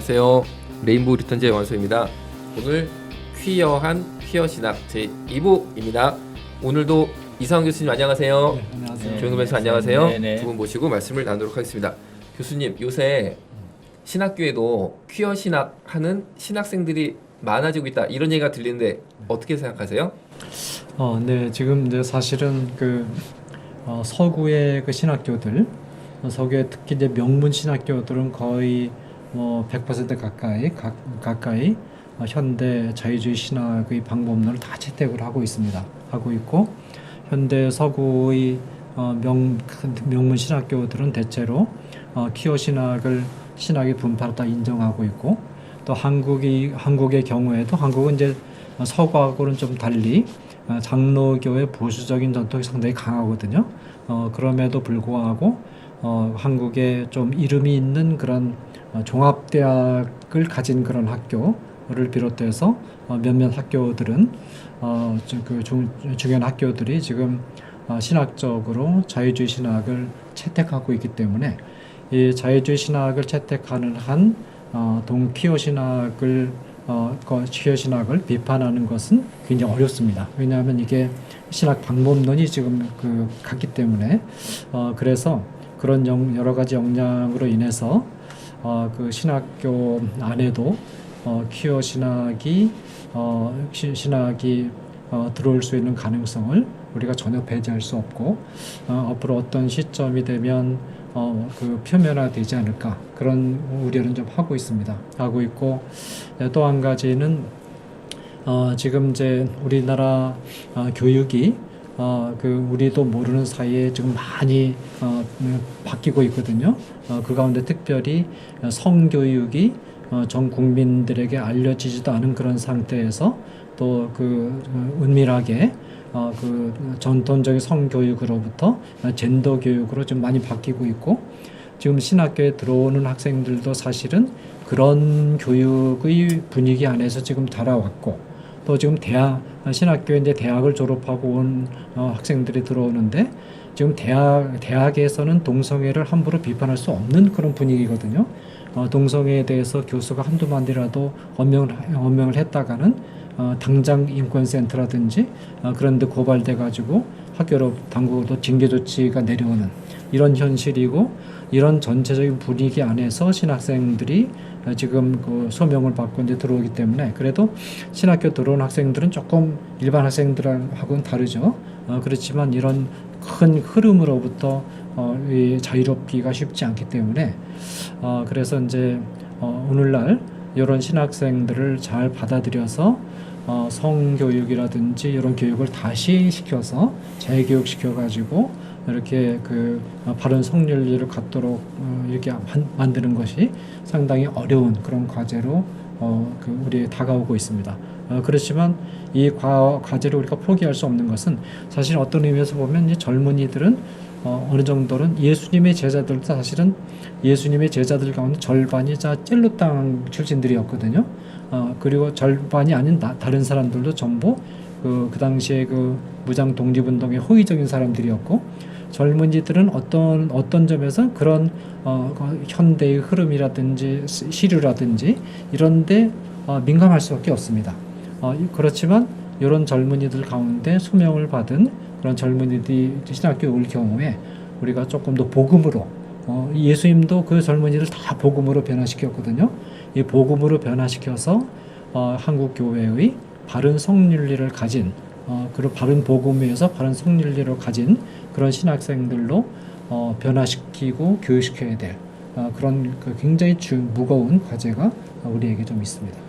안녕하세요. 레인보우 리턴즈의 원소입니다. 오늘 퀴어한 퀴어 신학 제2부입니다. 오늘도 이상원 교수님 안녕하세요. 네, 안녕하세요. 조영근 변호사 안녕하세요. 네네. 두 분 모시고 말씀을 나누도록 하겠습니다. 교수님, 요새 신학교에도 퀴어 신학 하는 신학생들이 많아지고 있다 이런 얘기가 들리는데 어떻게 생각하세요? 네, 지금 이제 사실은 서구의 그 신학교들, 서구의 특히 이제 명문 신학교들은 거의 뭐 100% 가까이 현대 자유주의 신학의 방법론을 다 채택을 하고 있고, 현대 서구의 명문 신학교들은 대체로 퀴어 신학의 분파를 다 인정하고 있고, 또 한국의 경우에도 한국은 이제 서구하고는 좀 달리 장로교의 보수적인 전통이 상당히 강하거든요. 그럼에도 불구하고 한국에 좀 이름이 있는 그런 종합대학을 가진 그런 학교를 비롯해서 몇몇 학교들은 중요한 학교들이 지금 신학적으로 자유주의 신학을 채택하고 있기 때문에 이 자유주의 신학을 채택하는 한 퀴어 신학을 비판하는 것은 굉장히 어렵습니다. 왜냐하면 이게 신학 방법론이 지금 같기 때문에 그래서 그런 여러 가지 역량으로 인해서 그 신학교 안에도 퀴어 신학이 들어올 수 있는 가능성을 우리가 전혀 배제할 수 없고 앞으로 어떤 시점이 되면 표면화되지 않을까 그런 우려는 좀 하고 있고 또 한 가지는 지금 이제 우리나라 교육이 우리도 모르는 사이에 지금 많이 바뀌고 있거든요. 그 가운데 특별히 성교육이 전 국민들에게 알려지지도 않은 그런 상태에서 또 은밀하게 전통적인 성교육으로부터 젠더 교육으로 좀 많이 바뀌고 있고, 지금 신학교에 들어오는 학생들도 사실은 그런 교육의 분위기 안에서 지금 달아왔고, 또 지금 신학교에 이제 대학을 졸업하고 온 학생들이 들어오는데, 지금 대학에서는 동성애를 함부로 비판할 수 없는 그런 분위기거든요. 동성애에 대해서 교수가 한두 마디라도 언명을 했다가는 당장 인권센터라든지 그런 데 고발돼 가지고 학교로 당국으로 징계 조치가 내려오는 이런 현실이고, 이런 전체적인 분위기 안에서 신학생들이 지금 소명을 받고 이제 들어오기 때문에, 그래도 신학교 들어온 학생들은 조금 일반 학생들하고는 다르죠. 그렇지만 이런 큰 흐름으로부터 자유롭기가 쉽지 않기 때문에 그래서 이제 오늘날 이런 신학생들을 잘 받아들여서 성교육이라든지 이런 교육을 다시 시켜서 재교육시켜가지고 이렇게 바른 성윤리를 갖도록 이렇게 만드는 것이 상당히 어려운 그런 과제로 우리 다가오고 있습니다. 그렇지만 이 과제를 우리가 포기할 수 없는 것은, 사실 어떤 의미에서 보면 이 젊은이들은 어느 정도는 예수님의 제자들도 사실은 예수님의 제자들 가운데 절반이 cello 땅 출신들이었거든요. 그리고 절반이 아닌 다른 사람들도 전부 그 당시에 무장 독립운동의 호의적인 사람들이었고, 젊은이들은 어떤 점에서 그런 현대의 흐름이라든지 시류라든지 이런데 민감할 수밖에 없습니다. 그렇지만 이런 젊은이들 가운데 소명을 받은 그런 젊은이들이 신학교에 올 경우에 우리가 조금 더 복음으로, 예수님도 그 젊은이들 다 복음으로 변화시켰거든요. 이 복음으로 변화시켜서 한국 교회의 바른 성윤리를 가진, 그리고 바른 복음에서 바른 성윤리를 가진 그런 신학생들로 변화시키고 교육시켜야 될 그런 굉장히 무거운 과제가 우리에게 좀 있습니다.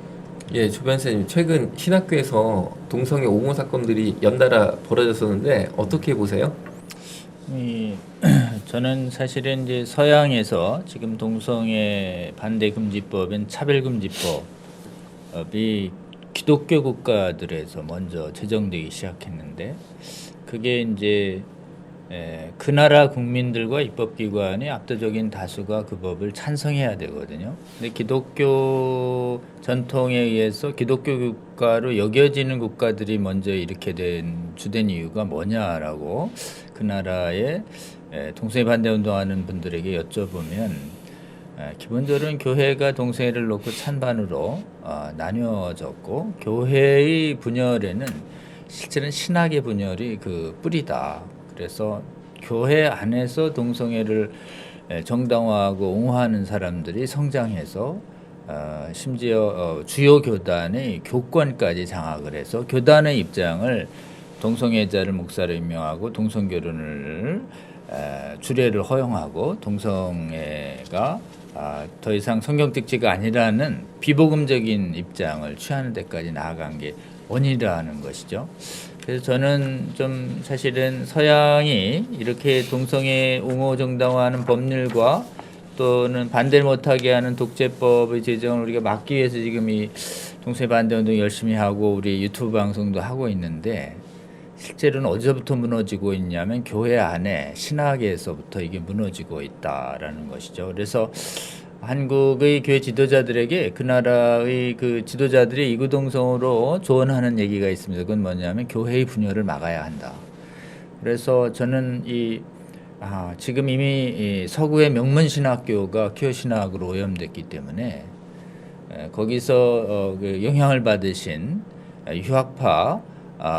예, 조 변호사님, 최근 신학교에서 동성애 옹호 사건들이 연달아 벌어졌었는데 어떻게 보세요? 저는 사실은 이제 서양에서 지금 동성애 반대 금지법인 차별금지법이 기독교 국가들에서 먼저 제정되기 시작했는데, 그게 이제 그 나라 국민들과 입법기관의 압도적인 다수가 그 법을 찬성해야 되거든요. 근데 기독교 전통에 의해서 기독교 국가로 여겨지는 국가들이 먼저 이렇게 된 주된 이유가 뭐냐라고 그 나라의 동성애 반대 운동하는 분들에게 여쭤보면 기본적으로는 교회가 동성애를 놓고 찬반으로 나뉘어졌고 교회의 분열에는 실제는 신학의 분열이 그 뿌리다. 그래서 교회 안에서 동성애를 정당화하고 옹호하는 사람들이 성장해서 심지어 주요 교단의 교권까지 장악을 해서 교단의 입장을 동성애자를 목사로 임명하고 동성결혼을 주례를 허용하고 동성애가 더 이상 성경 특지가 아니라는 비복음적인 입장을 취하는 데까지 나아간 게 원인이라는 것이죠. 그래서 저는 좀 사실은 서양이 이렇게 동성애 옹호 정당화하는 법률과 또는 반대를 못하게 하는 독재법의 제정을 우리가 막기 위해서 지금 이 동성애 반대 운동 열심히 하고 우리 유튜브 방송도 하고 있는데 실제로는 어디서부터 무너지고 있냐면 교회 안에 신학에서부터 이게 무너지고 있다라는 것이죠. 그래서 한국의 교회 지도자들에게 그 나라의 그 지도자들이 이구동성으로 조언하는 얘기가 있습니다. 그건 뭐냐면 교회의 분열을 막아야 한다. 그래서 저는 지금 이미 이 서구의 명문 신학교가 퀴어 신학으로 오염됐기 때문에 거기서 그 영향을 받으신 유학파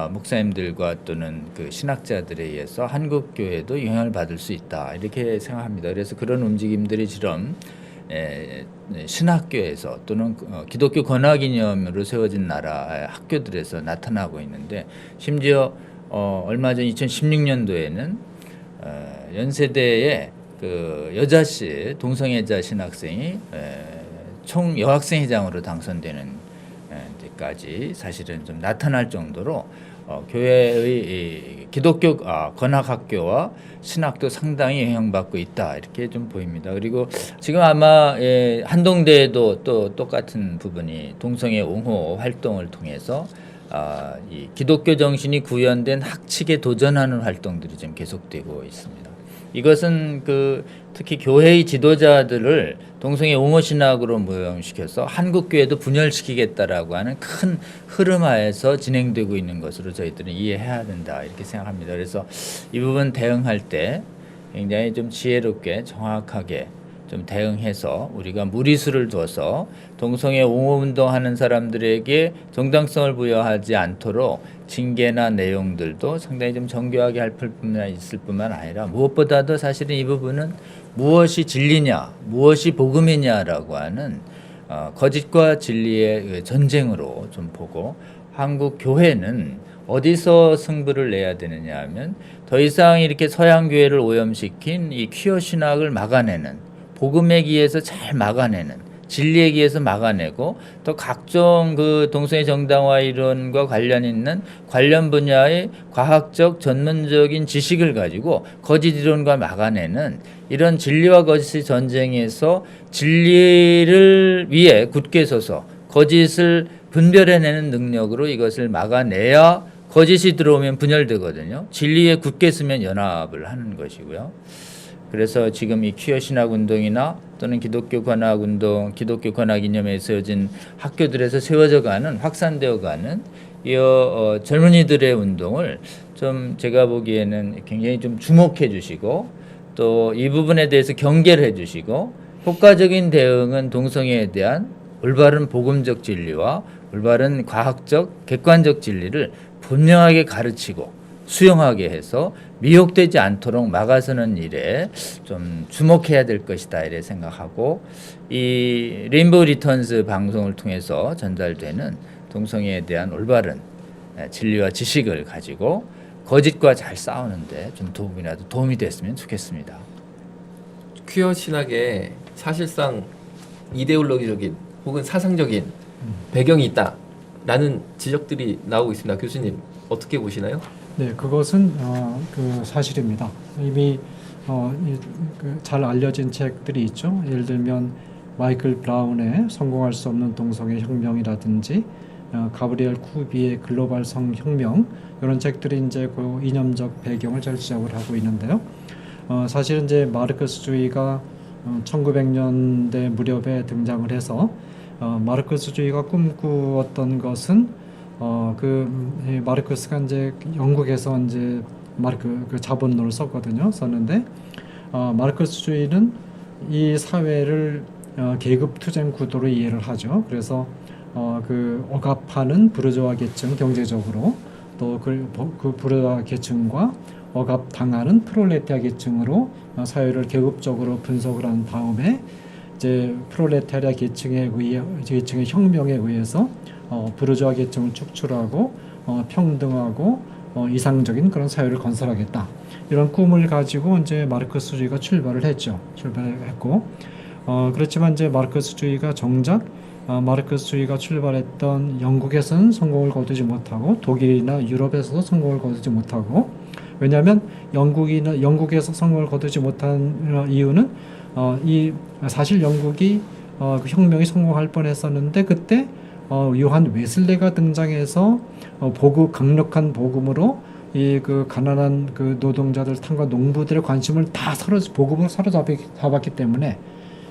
목사님들과 또는 그 신학자들에 의해서 한국 교회도 영향을 받을 수 있다 이렇게 생각합니다. 그래서 그런 움직임들이 지금 신학교에서 또는 기독교 권화기념으로 세워진 나라 학교들에서 나타나고 있는데 심지어 얼마 전 2016년도에는 연세대의 그 동성애자 신학생이 총 여학생회장으로 당선되는 데까지 사실은 좀 나타날 정도로 교회의 기독교 권학학교와 신학도 상당히 영향받고 있다 이렇게 좀 보입니다. 그리고 지금 아마 한동대에도 또 똑같은 부분이 동성애 옹호 활동을 통해서 이 기독교 정신이 구현된 학칙에 도전하는 활동들이 지금 계속되고 있습니다. 이것은 특히 교회의 지도자들을 동성애 옹호 신학으로 모형시켜서 한국 교회도 분열시키겠다라고 하는 큰 흐름하에서 진행되고 있는 것으로 저희들은 이해해야 된다 이렇게 생각합니다. 그래서 이 부분 대응할 때 굉장히 좀 지혜롭게 정확하게 좀 대응해서 우리가 무리수를 둬서 동성애 옹호 운동하는 사람들에게 정당성을 부여하지 않도록 징계나 내용들도 상당히 좀 정교하게 할 뿐만 있을 뿐만 아니라 무엇보다도 사실은 이 부분은 무엇이 진리냐, 무엇이 복음이냐라고 하는 거짓과 진리의 전쟁으로 좀 보고 한국 교회는 어디서 승부를 내야 되느냐 하면 더 이상 이렇게 서양 교회를 오염시킨 이 퀴어 신학을 막아내는 복음에 기해서 잘 막아내는 진리에 기해서 막아내고 또 각종 그 동성애 정당화 이론과 관련 있는 관련 분야의 과학적 전문적인 지식을 가지고 거짓 이론과 막아내는 이런 진리와 거짓의 전쟁에서 진리를 위해 굳게 서서 거짓을 분별해내는 능력으로 이것을 막아내야 거짓이 들어오면 분열되거든요. 진리에 굳게 서면 연합을 하는 것이고요. 그래서 지금 이 퀴어 신학 운동이나 또는 기독교 권학 운동, 기독교 권학 이념에 세워진 학교들에서 세워져 가는 확산되어 가는 이 젊은이들의 운동을 좀 제가 보기에는 굉장히 좀 주목해 주시고 또 이 부분에 대해서 경계를 해 주시고 효과적인 대응은 동성애에 대한 올바른 복음적 진리와 올바른 과학적 객관적 진리를 분명하게 가르치고 수용하게 해서 미혹되지 않도록 막아서는 일에 좀 주목해야 될 것이다 이래 생각하고 이 레인보우 리턴스 방송을 통해서 전달되는 동성애에 대한 올바른 진리와 지식을 가지고 거짓과 잘 싸우는데 좀 도움이 됐으면 좋겠습니다. 퀴어 신학에 사실상 이데올로기적인 혹은 사상적인 배경이 있다라는 지적들이 나오고 있습니다. 교수님 어떻게 보시나요? 네, 그것은 그 사실입니다. 이미 잘 알려진 책들이 있죠. 예를 들면 마이클 브라운의 성공할 수 없는 동성애 혁명이라든지 가브리엘 쿠비의 글로벌 성혁명 이런 책들이 이제 그 이념적 배경을 잘 지적을 하고 있는데요. 사실은 이제 마르크스주의가 1900년대 무렵에 등장을 해서 마르크스주의가 꿈꾸었던 것은 마르크스가 이제 영국에서 이제 그 자본론을 썼거든요. 썼는데 마르크스주의는 이 사회를 계급 투쟁 구도로 이해를 하죠. 그래서 그 억압하는 부르주아 계층 경제적으로 또 그 부르주아 계층과 억압당하는 프롤레타리아 계층으로 사회를 계급적으로 분석을 한 다음에 이제 프롤레타리아 계층의 혁명에 의해서 부르주아 계층을 축출하고 평등하고 이상적인 그런 사회를 건설하겠다. 이런 꿈을 가지고 이제 마르크스주의가 출발했고 그렇지만 이제 마르크스주의가 정작 마르크스주의가 출발했던 영국에서는 성공을 거두지 못하고 독일이나 유럽에서도 성공을 거두지 못하고 왜냐하면 영국에서 성공을 거두지 못한 이유는 사실 영국이 그 혁명이 성공할 뻔했었는데 그때 요한 웨슬레가 등장해서 강력한 복음으로 이 그 가난한 그 노동자들 탕과 농부들의 관심을 다 복음으로 사로잡았기 때문에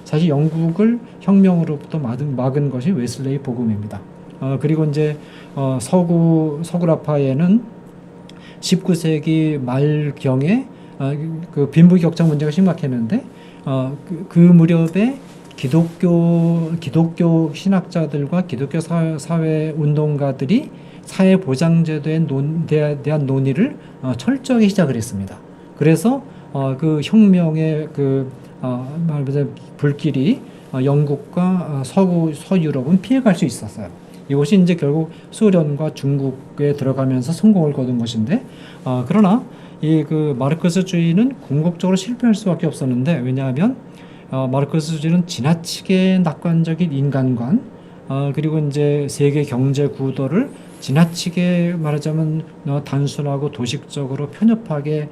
사실 영국을 혁명으로부터 막은 것이 웨슬레의 복음입니다. 그리고 이제 서구라파에는 19세기 말경에 그 빈부격차 문제가 심각했는데 그 무렵에 기독교 신학자들과 기독교 사회 운동가들이 사회보장제도에 대한 논의를 철저하게 시작을 했습니다. 그래서 그 혁명의 말하자면 불길이 영국과 서유럽은 피해갈 수 있었어요. 이것이 이제 결국 소련과 중국에 들어가면서 성공을 거둔 것인데 그러나 이 그 마르크스주의는 궁극적으로 실패할 수밖에 없었는데 왜냐하면 마르크스주의는 지나치게 낙관적인 인간관 그리고 이제 세계 경제 구도를 지나치게 말하자면 단순하고 도식적으로 편협하게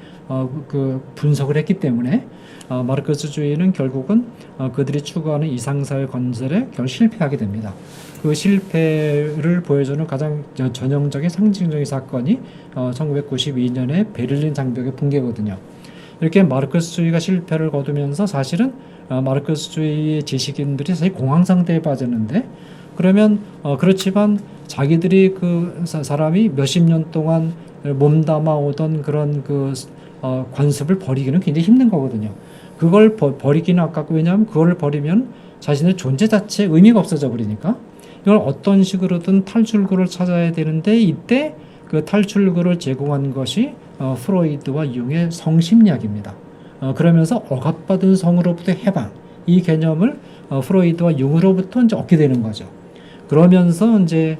그 분석을 했기 때문에 마르크스주의는 결국은 그들이 추구하는 이상사회 건설에 결국 실패하게 됩니다. 그 실패를 보여주는 가장 전형적인 상징적인 사건이 1992년에 베를린 장벽의 붕괴거든요. 이렇게 마르크스주의가 실패를 거두면서 사실은 마르크스주의 지식인들이 사실 공황 상태에 빠졌는데 그러면 그렇지만 자기들이 그 사람이 몇십 년 동안 몸담아 오던 그런 그 관습을 버리기는 굉장히 힘든 거거든요. 그걸 버리기는 아깝고 왜냐하면 그걸 버리면 자신의 존재 자체에 의미가 없어져 버리니까 이걸 어떤 식으로든 탈출구를 찾아야 되는데 이때 그 탈출구를 제공한 것이 프로이드와 융의 성심리학입니다. 그러면서 억압받은 성으로부터 해방 이 개념을 프로이드와 융으로부터 이제 얻게 되는 거죠. 그러면서 이제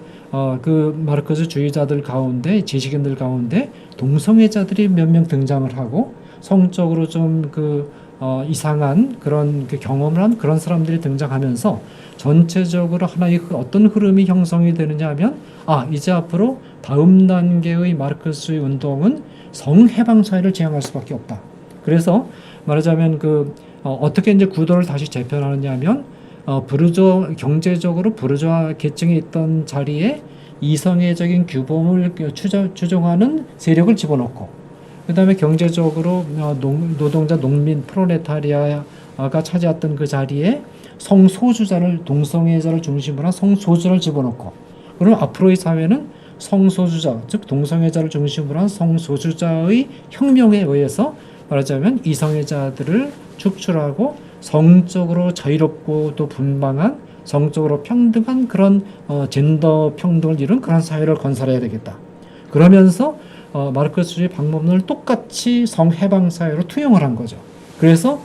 그 마르크스 주의자들 가운데 지식인들 가운데 동성애자들이 몇 명 등장을 하고 성적으로 좀 이상한 그런 경험을 한 그런 사람들이 등장하면서 전체적으로 하나의 어떤 흐름이 형성이 되느냐 하면 이제 앞으로 다음 단계의 마르크스주의 운동은 성해방 사회를 지향할 수밖에 없다. 그래서 말하자면 어떻게 이제 구도를 다시 재편하느냐 하면 경제적으로 부르주아 계층에 있던 자리에 이성애적인 규범을 추종하는 세력을 집어넣고 그 다음에 경제적으로 노동자 농민 프롤레타리아가 차지했던 그 자리에 동성애자를 중심으로 한 성소수자를 집어넣고 그럼 앞으로의 사회는 성소수자 즉 동성애자를 중심으로 한 성소수자의 혁명에 의해서 말하자면 이성애자들을 축출하고 성적으로 자유롭고 또 분방한 성적으로 평등한 그런 젠더 평등을 이룬 그런 사회를 건설해야 되겠다. 그러면서 마르크스주의 방법론을 똑같이 성해방 사회로 투영을 한 거죠. 그래서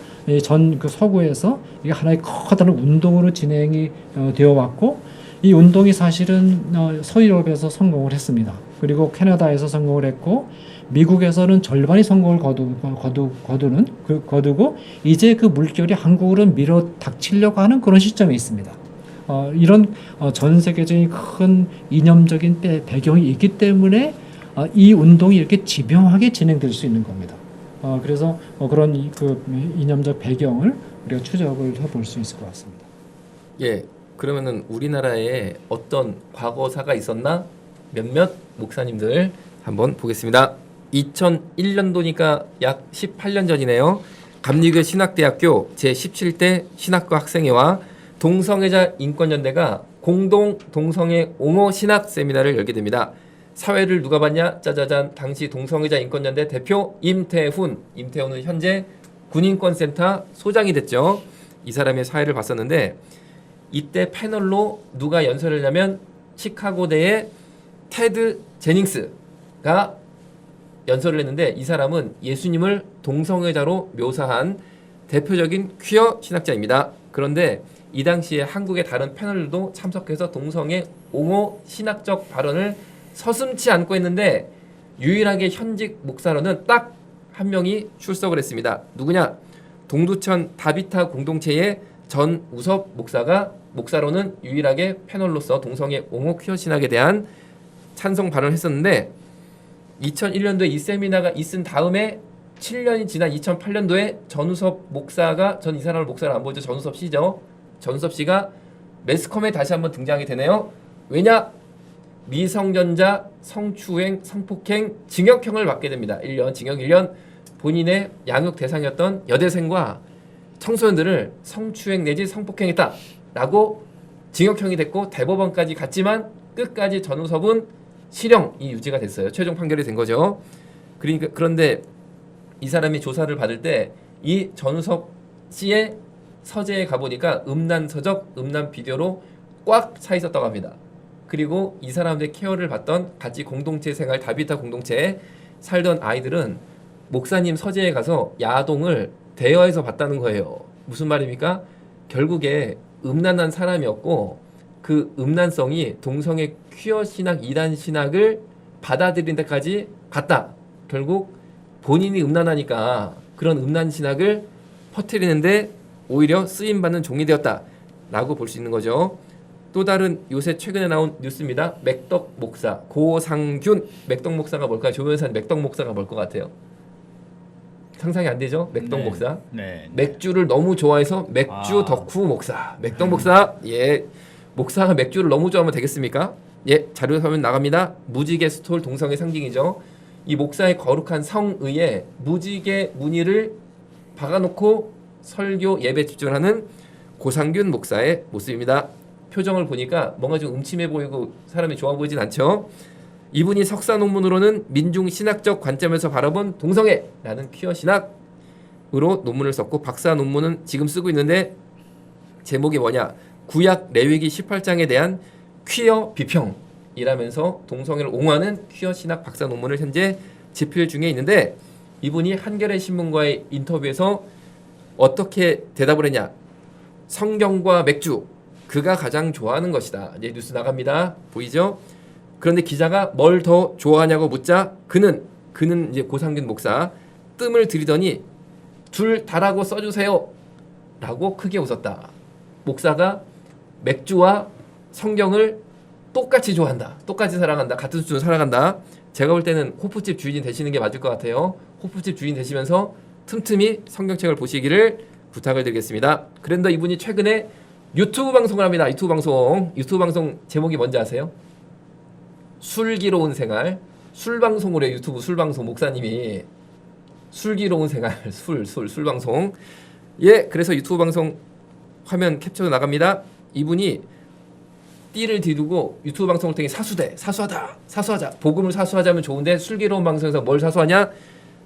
서구에서 이게 하나의 커다란 운동으로 진행이 되어 왔고 이 운동이 사실은 서유럽에서 성공을 했습니다. 그리고 캐나다에서 성공을 했고 미국에서는 절반이 성공을 거두고 이제 그 물결이 한국으로 밀어 닥치려고 하는 그런 시점에 있습니다. 이런 전 세계적인 큰 이념적인 배경이 있기 때문에 이 운동이 이렇게 집요하게 진행될 수 있는 겁니다. 그래서 그런 이념적 배경을 우리가 추적을 해볼 수 있을 것 같습니다. 예, 그러면은 우리나라에 어떤 과거사가 있었나 몇몇 목사님들 한번 보겠습니다. 2001년도니까 약 18년 전이네요. 감리교 신학대학교 제17대 신학과 학생회와 동성애자 인권연대가 공동 동성애 옹호 신학 세미나를 열게 됩니다. 사회를 누가 봤냐? 짜자잔. 당시 동성애자 인권연대 대표 임태훈은 현재 군인권센터 소장이 됐죠. 이 사람의 사회를 봤었는데 이때 패널로 누가 연설을 하냐면 시카고대의 테드 제닝스가 연설을 했는데 이 사람은 예수님을 동성애자로 묘사한 대표적인 퀴어 신학자입니다. 그런데 이 당시에 한국의 다른 패널도 참석해서 동성애 옹호 신학적 발언을 서슴지 않고 했는데 유일하게 현직 목사로는 딱 한 명이 출석을 했습니다. 누구냐? 동두천 다비타 공동체의 전우섭 목사가 목사로는 유일하게 패널로서 동성애 옹호 퀴어 신학에 대한 찬성 발언을 했었는데 2001년도에 이 세미나가 있은 다음에 7년이 지난 2008년도에 전우섭 목사가 전 이 사람을 목사를 안 보죠. 전우섭 씨죠. 전우섭 씨가 매스컴에 다시 한번 등장이 되네요. 왜냐? 미성년자 성추행 성폭행 징역형을 받게 됩니다. 1년 징역 1년 본인의 양육 대상이었던 여대생과 청소년들을 성추행 내지 성폭행했다라고 징역형이 됐고 대법원까지 갔지만 끝까지 전우섭은 실형이 유지가 됐어요. 최종 판결이 된 거죠. 그런데 이 사람이 조사를 받을 때 이 전우섭 씨의 서재에 가보니까 음란 서적, 음란 비디오로 꽉 차 있었다고 합니다. 그리고 이 사람들의 케어를 받던 같이 공동체 생활 다비타 공동체에 살던 아이들은 목사님 서재에 가서 야동을 대여해서 봤다는 거예요. 무슨 말입니까? 결국에 음란한 사람이었고 그 음란성이 동성애 퀴어 신학, 이단 신학을 받아들인 데까지 갔다. 결국 본인이 음란하니까 그런 음란 신학을 퍼뜨리는데 오히려 쓰임받는 종이 되었다라고 볼 수 있는 거죠. 또 다른 요새 최근에 나온 뉴스입니다. 맥덕 목사 고상균. 맥덕 목사가 뭘까요? 조 변호사님 맥덕 목사가 뭘 것 같아요? 상상이 안 되죠? 맥덕 목사. 네. 맥주를 너무 좋아해서 맥주 덕후 목사. 맥덕 목사. 예. 목사가 맥주를 너무 좋아하면 되겠습니까? 예. 자료 화면 나갑니다. 무지개 스톨 동성애 상징이죠. 이 목사의 거룩한 성의에 무지개 무늬를 박아놓고 설교 예배 집중하는 고상균 목사의 모습입니다. 표정을 보니까 뭔가 좀 음침해 보이고 사람이 좋아 보이진 않죠. 이분이 석사 논문으로는 민중 신학적 관점에서 바라본 동성애라는 퀴어 신학으로 논문을 썼고 박사 논문은 지금 쓰고 있는데 제목이 뭐냐? 구약 레위기 18장에 대한 퀴어 비평이라면서 동성애를 옹호하는 퀴어 신학 박사 논문을 현재 집필 중에 있는데 이분이 한겨레 신문과의 인터뷰에서 어떻게 대답을 했냐? 성경과 맥주 그가 가장 좋아하는 것이다. 이제 뉴스 나갑니다. 보이죠? 그런데 기자가 뭘 더 좋아하냐고 묻자 그는 이제 고상균 목사 뜸을 들이더니 둘 다라고 써주세요 라고 크게 웃었다. 목사가 맥주와 성경을 똑같이 좋아한다. 똑같이 사랑한다. 같은 수준으로 살아간다. 제가 볼 때는 호프집 주인이 되시는 게 맞을 것 같아요. 호프집 주인 되시면서 틈틈이 성경책을 보시기를 부탁을 드리겠습니다. 그런데 이분이 최근에 유튜브 방송을 합니다. 유튜브 방송 제목이 뭔지 아세요? 술기로운 생활. 술방송으로 해요. 유튜브 술방송 목사님이 술기로운 생활 술방송. 예, 그래서 유튜브 방송 화면 캡처도 나갑니다. 이분이 띠를 뒤두고 유튜브 방송을 통해 사수하자 복음을 사수하자면 좋은데 술기로운 방송에서 뭘 사수하냐?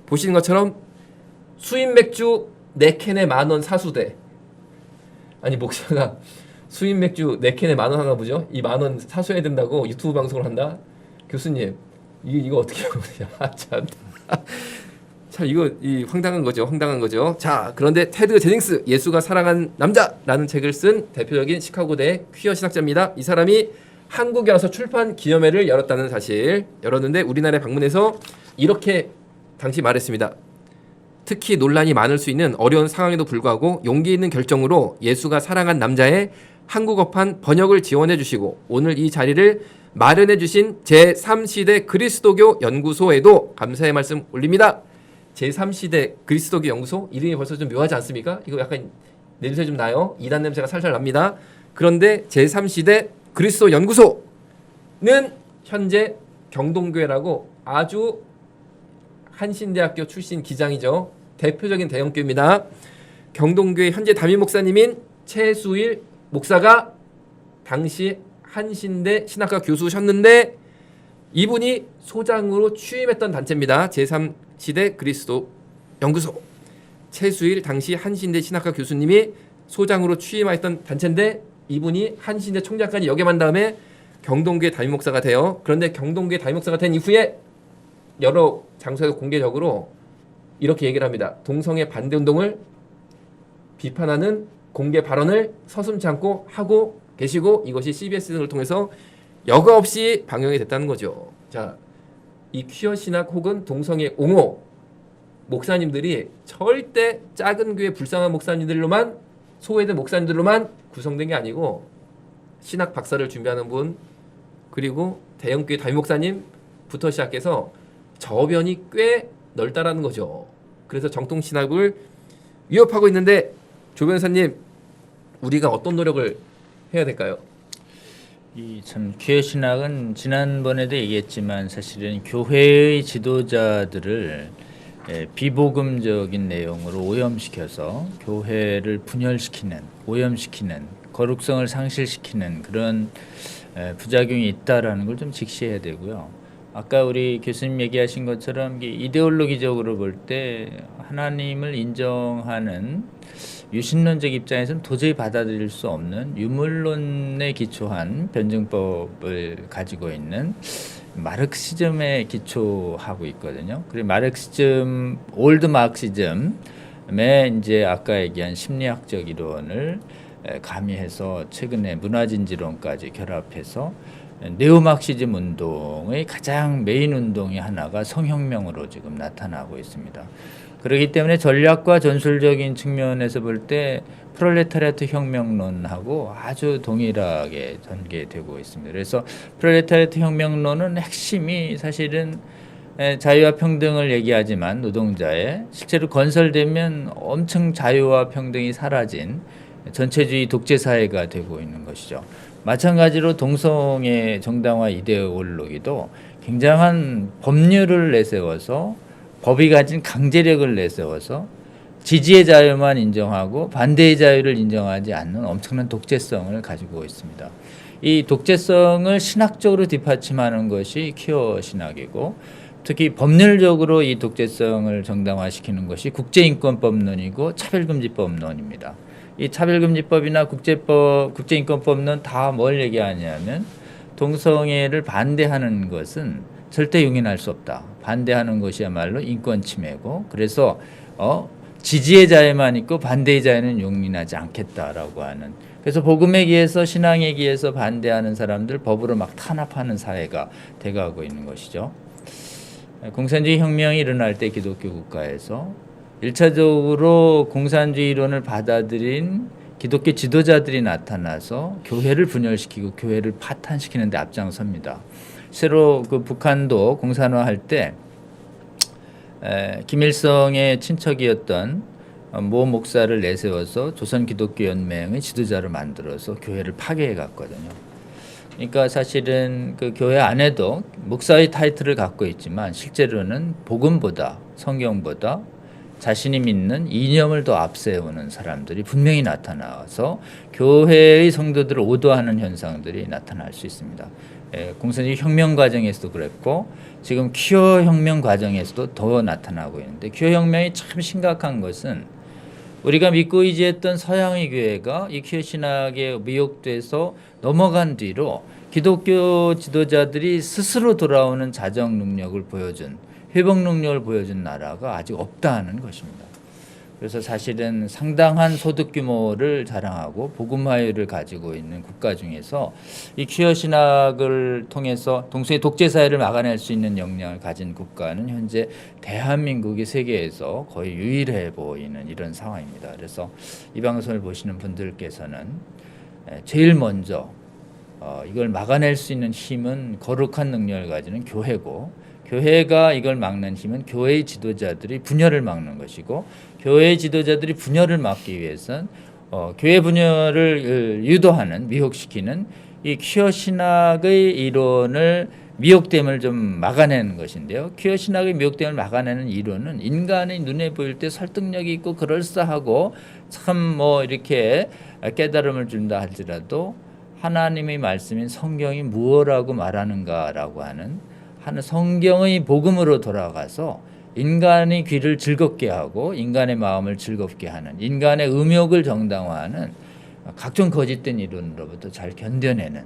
보시는 것처럼 수입 맥주 4캔에 10,000원 사수대. 아니 목사가 수입 맥주 4캔에 10,000원 하나 보죠? 이 10,000원 사수해야 된다고 유튜브 방송을 한다? 교수님 이거 어떻게 하냐? 참 이거 황당한 거죠. 자, 그런데 테드 제닝스 예수가 사랑한 남자라는 책을 쓴 대표적인 시카고대 퀴어 신학자입니다. 이 사람이 한국에 와서 출판 기념회를 열었다는 사실. 열었는데 우리나라에 방문해서 이렇게 당시 말했습니다. 특히 논란이 많을 수 있는 어려운 상황에도 불구하고 용기 있는 결정으로 예수가 사랑한 남자의 한국어판 번역을 지원해 주시고 오늘 이 자리를 마련해 주신 제3시대 그리스도교 연구소에도 감사의 말씀 올립니다. 제3시대 그리스도교 연구소 이름이 벌써 좀 묘하지 않습니까? 이거 약간 냄새 좀 나요. 이단 냄새가 살살 납니다. 그런데 제3시대 그리스도 연구소는 현재 경동교회라고 아주 한신대학교 출신 기장이죠. 대표적인 대형교회입니다. 경동교회 현재 담임 목사님인 최수일 목사가 당시 한신대 신학과 교수셨는데 이분이 소장으로 취임했던 단체입니다. 제3시대 그리스도 연구소. 최수일 당시 한신대 신학과 교수님이 소장으로 취임하였던 단체인데 이분이 한신대 총장까지 역임한 다음에 경동교회 담임 목사가 돼요. 그런데 경동교회 담임 목사가 된 이후에 여러 장소에서 공개적으로 이렇게 얘기를 합니다. 동성애 반대 운동을 비판하는 공개 발언을 서슴지 않고 하고 계시고 이것이 CBS 등을 통해서 여과 없이 방영이 됐다는 거죠. 자, 이 퀴어 신학 혹은 동성애 옹호 목사님들이 절대 작은 교회 불쌍한 목사님들로만 소외된 목사님들로만 구성된 게 아니고 신학 박사를 준비하는 분 그리고 대형교회 담임 목사님부터 시작해서 저변이 꽤 넓다라는 거죠. 그래서 정통 신학을 위협하고 있는데 조 변호사님 우리가 어떤 노력을 해야 될까요? 이 참 퀴어 신학은 지난번에도 얘기했지만 사실은 교회의 지도자들을 비복음적인 내용으로 오염시켜서 교회를 분열시키는, 오염시키는, 거룩성을 상실시키는 그런 부작용이 있다라는 걸 좀 직시해야 되고요. 아까 우리 교수님 얘기하신 것처럼 이데올로기적으로 볼 때 하나님을 인정하는 유신론적 입장에서는 도저히 받아들일 수 없는 유물론에 기초한 변증법을 가지고 있는 마르크시즘에 기초하고 있거든요. 그리고 마르크시즘, 올드 마르크시즘에 이제 아까 얘기한 심리학적 이론을 가미해서 최근에 문화진지론까지 결합해서 네오마르크시즘 운동의 가장 메인 운동이 하나가 성혁명으로 지금 나타나고 있습니다. 그렇기 때문에 전략과 전술적인 측면에서 볼 때 프롤레타리아트 혁명론하고 아주 동일하게 전개되고 있습니다. 그래서 프롤레타리아트 혁명론은 핵심이 사실은 자유와 평등을 얘기하지만 노동자의 실제로 건설되면 엄청 자유와 평등이 사라진 전체주의 독재 사회가 되고 있는 것이죠. 마찬가지로 동성애 정당화 이데올로기도 굉장한 법률을 내세워서 법이 가진 강제력을 내세워서 지지의 자유만 인정하고 반대의 자유를 인정하지 않는 엄청난 독재성을 가지고 있습니다. 이 독재성을 신학적으로 뒷받침하는 것이 퀴어 신학이고 특히 법률적으로 이 독재성을 정당화시키는 것이 국제인권법론이고 차별금지법론입니다. 이 차별금지법이나 국제인권법론 다 뭘 얘기하냐면 동성애를 반대하는 것은 절대 용인할 수 없다. 반대하는 것이야말로 인권 침해고 그래서 지지의 자유만 있고 반대의 자유는 용인하지 않겠다라고 하는 그래서 복음에 기해서 신앙에 기해서 반대하는 사람들 법으로 막 탄압하는 사회가 돼가고 있는 것이죠. 공산주의 혁명이 일어날 때 기독교 국가에서 1차적으로 공산주의 이론을 받아들인 기독교 지도자들이 나타나서 교회를 분열시키고 교회를 파탄시키는 데 앞장섭니다. 새로 그 북한도 공산화할 때 김일성의 친척이었던 모 목사를 내세워서 조선기독교연맹의 지도자로 만들어서 교회를 파괴해 갔거든요. 그러니까 사실은 그 교회 안에도 목사의 타이틀을 갖고 있지만 실제로는 복음보다 성경보다 자신이 믿는 이념을 더 앞세우는 사람들이 분명히 나타나서 교회의 성도들을 오도하는 현상들이 나타날 수 있습니다. 공산주의 혁명 과정에서도 그랬고 지금 퀴어 혁명 과정에서도 더 나타나고 있는데 퀴어 혁명이 참 심각한 것은 우리가 믿고 의지했던 서양의 교회가 이 퀴어 신학에 미혹돼서 넘어간 뒤로 기독교 지도자들이 스스로 돌아오는 자정 능력을 보여준 회복 능력을 보여준 나라가 아직 없다는 것입니다. 그래서 사실은 상당한 소득 규모를 자랑하고 복음화율을 가지고 있는 국가 중에서 이 퀴어 신학을 통해서 동성애 독재 사회를 막아낼 수 있는 역량을 가진 국가는 현재 대한민국이 세계에서 거의 유일해 보이는 이런 상황입니다. 그래서 이 방송을 보시는 분들께서는 제일 먼저 이걸 막아낼 수 있는 힘은 거룩한 능력을 가지는 교회고 교회가 이걸 막는 힘은 교회의 지도자들이 분열을 막는 것이고 교회의 지도자들이 분열을 막기 위해서는 교회 분열을 유도하는 미혹시키는 이 퀴어 신학의 이론을 미혹됨을 좀 막아내는 것인데요. 퀴어 신학의 미혹됨을 막아내는 이론은 인간의 눈에 보일 때 설득력이 있고 그럴싸하고 참 뭐 이렇게 깨달음을 준다 할지라도 하나님의 말씀인 성경이 무엇라고 말하는가라고 하는 성경의 복음으로 돌아가서 인간의 귀를 즐겁게 하고 인간의 마음을 즐겁게 하는 인간의 음욕을 정당화하는 각종 거짓된 이론으로부터 잘 견뎌내는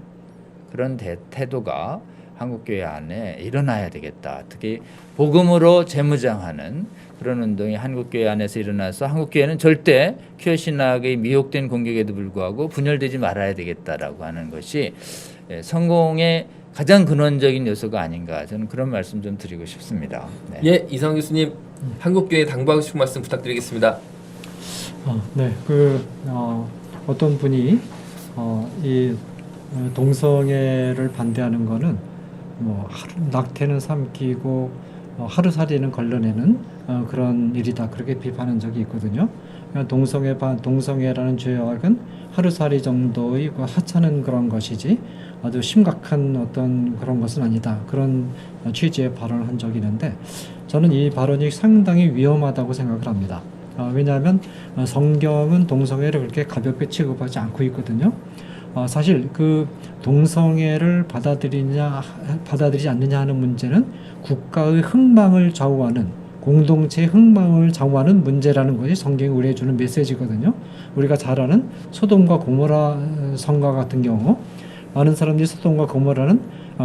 그런 태도가 한국교회 안에 일어나야 되겠다. 특히 복음으로 재무장하는 그런 운동이 한국교회 안에서 일어나서 한국교회는 절대 큐어 신학의 미혹된 공격에도 불구하고 분열되지 말아야 되겠다라고 하는 것이 성공의 가장 근원적인 요소가 아닌가 저는 그런 말씀 좀 드리고 싶습니다. 네. 예, 이상 교수님 한국교회 당부하고 싶은 말씀 부탁드리겠습니다. 네, 어떤 분이 이 동성애를 반대하는 거는 낙태는 삼키고 하루살이는 걸러내는 그런 일이다 그렇게 비판한 적이 있거든요. 동성애라는 죄악은 하루살이 정도의 하찮은 그런 것이지 아주 심각한 어떤 그런 것은 아니다 그런 취지의 발언을 한 적이 있는데 저는 이 발언이 상당히 위험하다고 생각을 합니다. 왜냐하면 성경은 동성애를 그렇게 가볍게 취급하지 않고 있거든요. 사실 그 동성애를 받아들이지 않느냐 하는 문제는 국가의 흥망을 좌우하는 공동체의 흥망을 좌우하는 문제라는 것이 성경이 우리에게 주는 메시지거든요. 우리가 잘 아는 소돔과 고모라 성과 같은 경우 많은 사람들이 소돔과 고모라는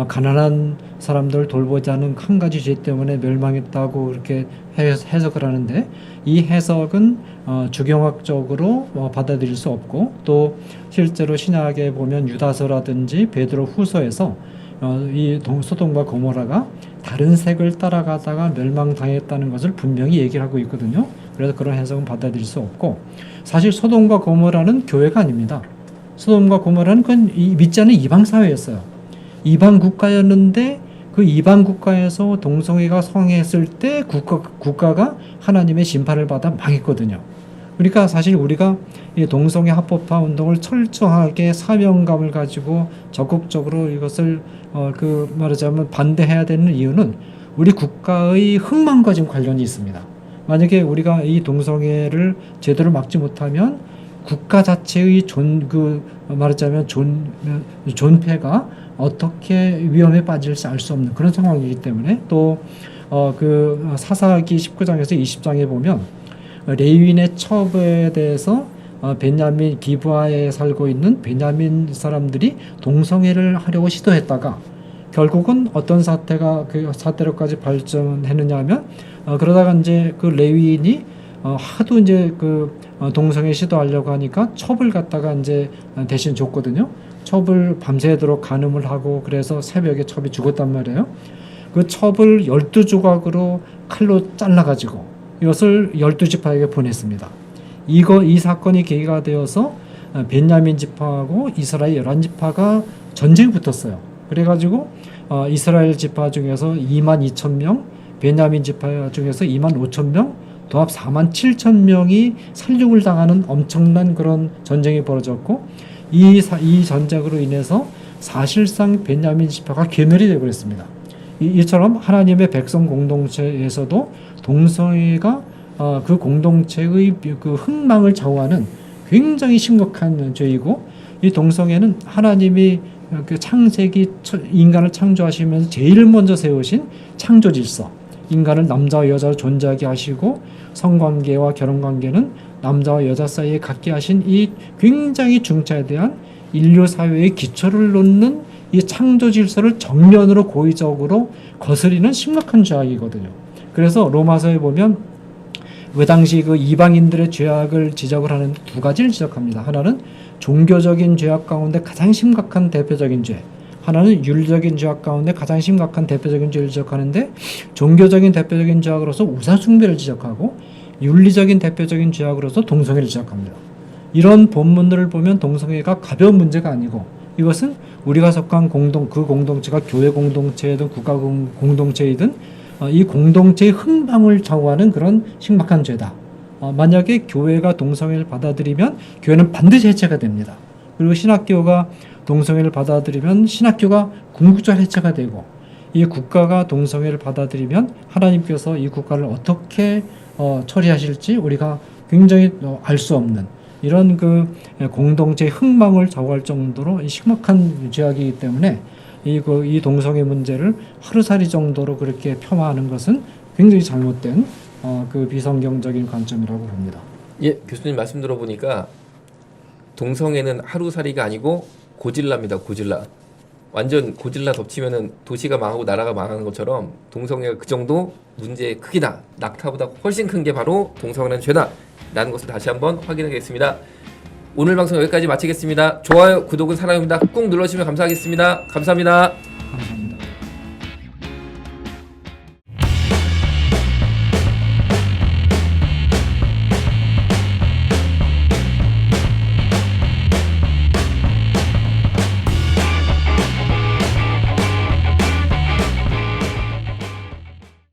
가난한 사람들을 돌보지 않은 한 가지 죄 때문에 멸망했다고 그렇게 해석을 하는데 이 해석은 주경학적으로 받아들일 수 없고 또 실제로 신약에 보면 유다서라든지 베드로 후서에서 이 소돔과 고모라가 다른 색을 따라가다가 멸망당했다는 것을 분명히 얘기를 하고 있거든요. 그래서 그런 해석은 받아들일 수 없고 사실 소돔과 고모라는 교회가 아닙니다. 소돔과 고모라는 그건 믿지 않는 이방 사회였어요. 이방 국가였는데 그 이방 국가에서 동성애가 성행했을 때 국가가 하나님의 심판을 받아 망했거든요. 그러니까 사실 우리가 이 동성애 합법화 운동을 철저하게 사명감을 가지고 적극적으로 이것을 말하자면 반대해야 되는 이유는 우리 국가의 흥망과 지금 관련이 있습니다. 만약에 우리가 이 동성애를 제대로 막지 못하면 국가 자체의 말하자면 존폐가 어떻게 위험에 빠질지 알 수 없는 그런 상황이기 때문에 또 사사기 19장에서 20장에 보면 레위인의 첩에 대해서 베냐민 기브아에 살고 있는 베냐민 사람들이 동성애를 하려고 시도했다가 결국은 어떤 사태로까지 발전했느냐면 그러다가 이제 그 레위인이 하도 이제 동성애 시도하려고 하니까 첩을 갖다가 이제 대신 줬거든요. 첩을 밤새도록 간음을 하고 그래서 새벽에 첩이 죽었단 말이에요. 그 첩을 12조각으로 칼로 잘라가지고 이것을 12지파에게 보냈습니다. 이 사건이 계기가 되어서 벤야민 지파하고 이스라엘 11지파가 전쟁이 붙었어요. 그래가지고 이스라엘 지파 중에서 22,000명, 벤야민 지파 중에서 25,000명, 도합 47,000명이 살육을 당하는 엄청난 그런 전쟁이 벌어졌고 이 전쟁으로 인해서 사실상 벤야민 지파가 괴멸이 되어버렸습니다. 이처럼 하나님의 백성 공동체에서도 동성애가 그 공동체의 그 흥망을 좌우하는 굉장히 심각한 죄이고 이 동성애는 하나님이 그 창세기 인간을 창조하시면서 제일 먼저 세우신 창조 질서 인간을 남자와 여자로 존재하게 하시고 성관계와 결혼관계는 남자와 여자 사이에 갖게 하신 이 굉장히 중차에 대한 인류 사회의 기초를 놓는 이 창조 질서를 정면으로 고의적으로 거스리는 심각한 죄악이거든요. 그래서 로마서에 보면 그 당시 그 이방인들의 죄악을 지적을 하는 두 가지를 지적합니다. 하나는 종교적인 죄악 가운데 가장 심각한 대표적인 죄, 하나는 윤리적인 죄악 가운데 가장 심각한 대표적인 죄를 지적하는데 종교적인 대표적인 죄악으로서 우상숭배를 지적하고 윤리적인 대표적인 죄악으로서 동성애를 지적합니다. 이런 본문들을 보면 동성애가 가벼운 문제가 아니고 이것은 우리가 속한 그 공동체가 교회 공동체이든 국가 공동체이든 이 공동체의 흥망을 좌우하는 그런 심각한 죄다. 만약에 교회가 동성애를 받아들이면 교회는 반드시 해체가 됩니다. 그리고 신학교가 동성애를 받아들이면 신학교가 궁극적으로 해체가 되고 이 국가가 동성애를 받아들이면 하나님께서 이 국가를 어떻게 처리하실지 우리가 굉장히 알 수 없는 이런 그 공동체의 흥망을 좌우할 정도로 심각한 죄악이기 때문에 이 동성애 문제를 하루살이 정도로 그렇게 폄하하는 것은 굉장히 잘못된 그 비성경적인 관점이라고 봅니다. 예, 교수님 말씀 들어보니까 동성애는 하루살이가 아니고 고질라입니다. 고질라. 완전 고질라 덮치면은 도시가 망하고 나라가 망하는 것처럼 동성애가 그 정도 문제의 크기다. 낙타보다 훨씬 큰 게 바로 동성애는 죄다라는 것을 다시 한번 확인하겠습니다. 오늘 방송 여기까지 마치겠습니다. 좋아요, 구독은 사랑입니다. 꾹 눌러주시면 감사하겠습니다. 감사합니다.